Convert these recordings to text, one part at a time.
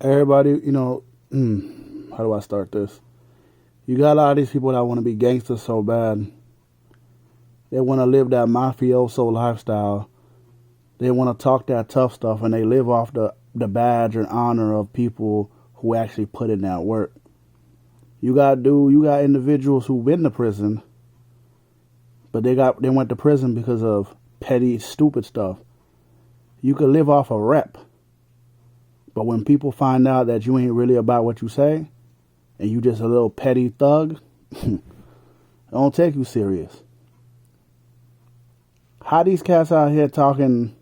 Everybody, how do I start this? You got a lot of these people that want to be gangsters so bad. They want to live that mafioso lifestyle. They want to talk that tough stuff, and they live off the badge and honor of people who actually put in that work. You got individuals who've been to prison, but they went to prison because of petty, stupid stuff. You could live off a rep, but when people find out that you ain't really about what you say, and you just a little petty thug, they don't take you serious. How these cats out here talking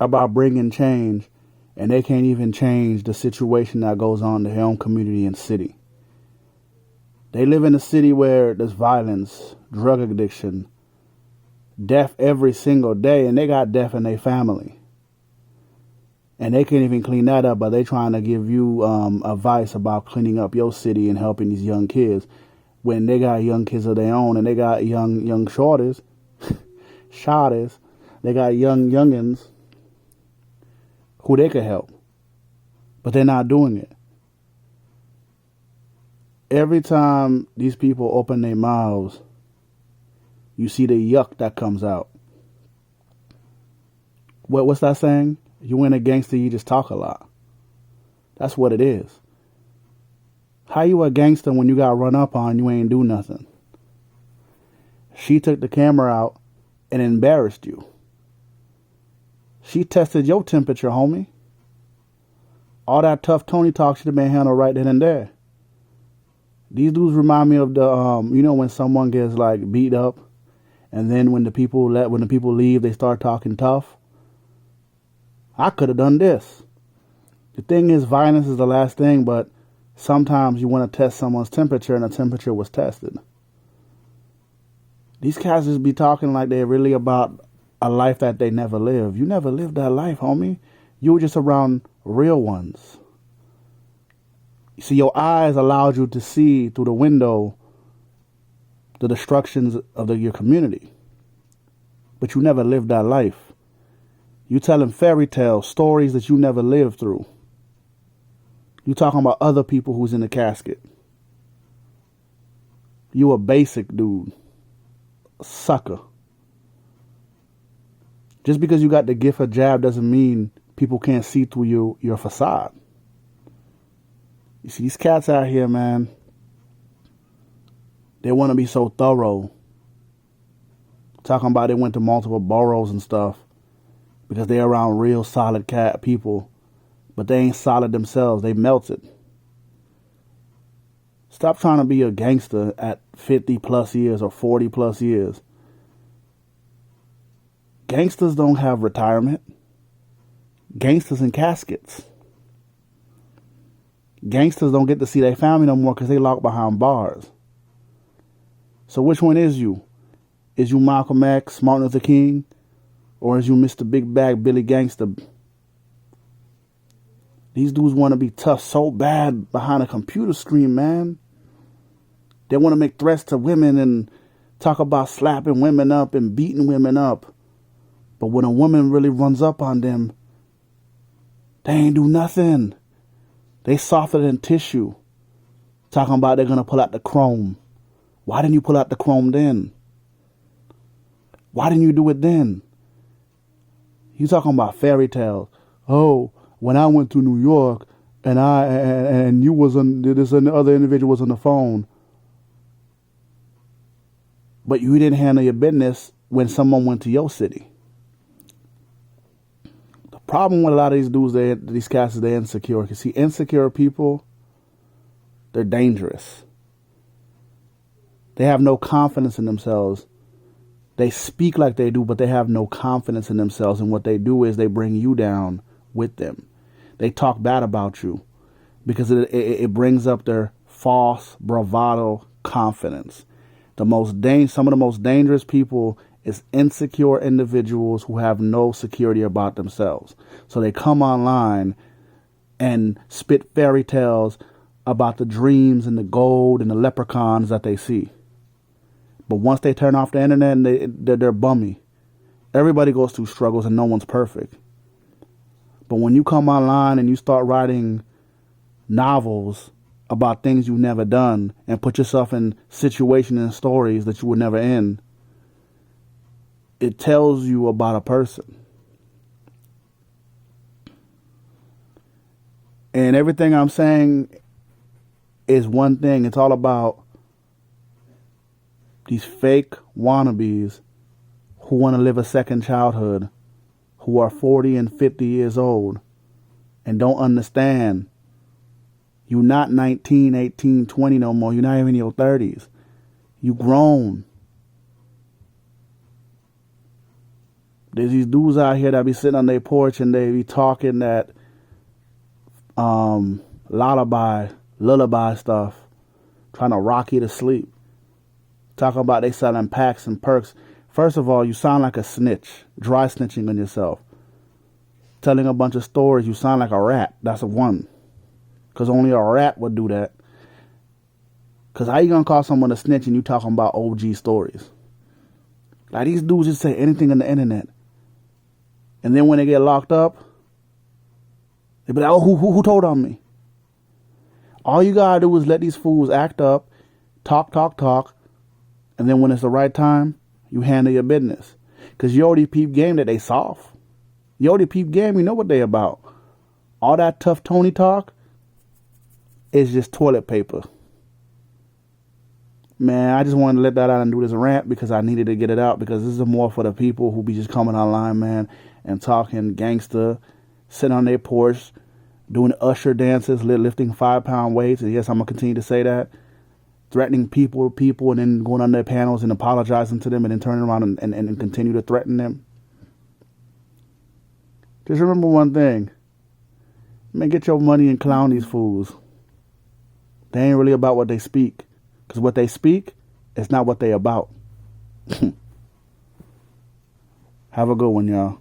about bringing change, and they can't even change the situation that goes on in their own community and city. They live in a city where there's violence, drug addiction, death every single day, and they got death in their family. And they can't even clean that up, but they trying to give you advice about cleaning up your city and helping these young kids when they got young kids of their own, and they got young shorties, they got youngins who they could help, but they're not doing it. Every time these people open their mouths, you see the yuck that comes out. What's that saying? You ain't a gangster, you just talk a lot. That's what it is. How you a gangster when you got run up on, you ain't do nothing? She took the camera out and embarrassed you. She tested your temperature, homie. All that tough Tony talk should have been handled right then and there. These dudes remind me of the, when someone gets like beat up, and then when the people leave, they start talking tough. I could have done this. The thing is, violence is the last thing, but sometimes you want to test someone's temperature, and the temperature was tested. These cats just be talking like they're really about a life that they never lived. You never lived that life, homie. You were just around real ones. You see, your eyes allowed you to see through the window the destructions of your community. But you never lived that life. You telling fairy tales, stories that you never lived through. You talking about other people who's in the casket. You a basic dude. A sucker. Just because you got the gift of jab doesn't mean people can't see through your facade. You see, these cats out here, man, they want to be so thorough. Talking about they went to multiple boroughs and stuff because they're around real solid cat people, but they ain't solid themselves. They melted. Stop trying to be a gangster at 50 plus years or 40 plus years. Gangsters don't have retirement. Gangsters in caskets. Gangsters don't get to see their family no more because they locked behind bars. So which one is you? Is you Malcolm X, Martin Luther King? Or is you Mr. Big Bag Billy Gangster? These dudes want to be tough so bad behind a computer screen, man. They want to make threats to women and talk about slapping women up and beating women up. But when a woman really runs up on them, they ain't do nothing. They softer than tissue. Talking about they're going to pull out the chrome. Why didn't you pull out the chrome then? Why didn't you do it then? You talking about fairy tales. Oh, when I went to New York and you was on this and the other individual was on the phone. But you didn't handle your business when someone went to your city. The problem with a lot of these dudes, these cats, is they're insecure. You see, insecure people, they're dangerous. They have no confidence in themselves. They speak like they do, but they have no confidence in themselves. And what they do is they bring you down with them. They talk bad about you because it brings up their false bravado confidence. Some of the most dangerous people is insecure individuals who have no security about themselves. So they come online and spit fairy tales about the dreams and the gold and the leprechauns that they see. But once they turn off the internet, and they're bummy. Everybody goes through struggles and no one's perfect. But when you come online and you start writing novels about things you've never done and put yourself in situations and stories that you would never end. It tells you about a person. And everything I'm saying is one thing. It's all about these fake wannabes who want to live a second childhood, who are 40 and 50 years old and don't understand. You're not 19, 18, 20 no more. You're not even in your 30s. You grown. There's these dudes out here that be sitting on their porch and they be talking that lullaby stuff, trying to rock you to sleep. Talking about they selling packs and perks. First of all, you sound like a snitch, dry snitching on yourself. Telling a bunch of stories, you sound like a rat. That's one. Because only a rat would do that. Because how you going to call someone a snitch and you talking about OG stories? Like, these dudes just say anything on the internet. And then when they get locked up, they be like, oh, who told on me? All you got to do is let these fools act up, talk. And then when it's the right time, you handle your business. Because you already peep game that they soft. You already peep game, you know what they about. All that tough Tony talk is just toilet paper. Man, I just wanted to let that out and do this rant because I needed to get it out, because this is more for the people who be just coming online, man, and talking gangster, sitting on their porch, doing usher dances, lifting 5-pound weights. And yes, I'm going to continue to say that. Threatening people, and then going on their panels and apologizing to them and then turning around and continue to threaten them. Just remember one thing. Man, get your money and clown these fools. They ain't really about what they speak. Because what they speak is not what they about. Have a good one, y'all.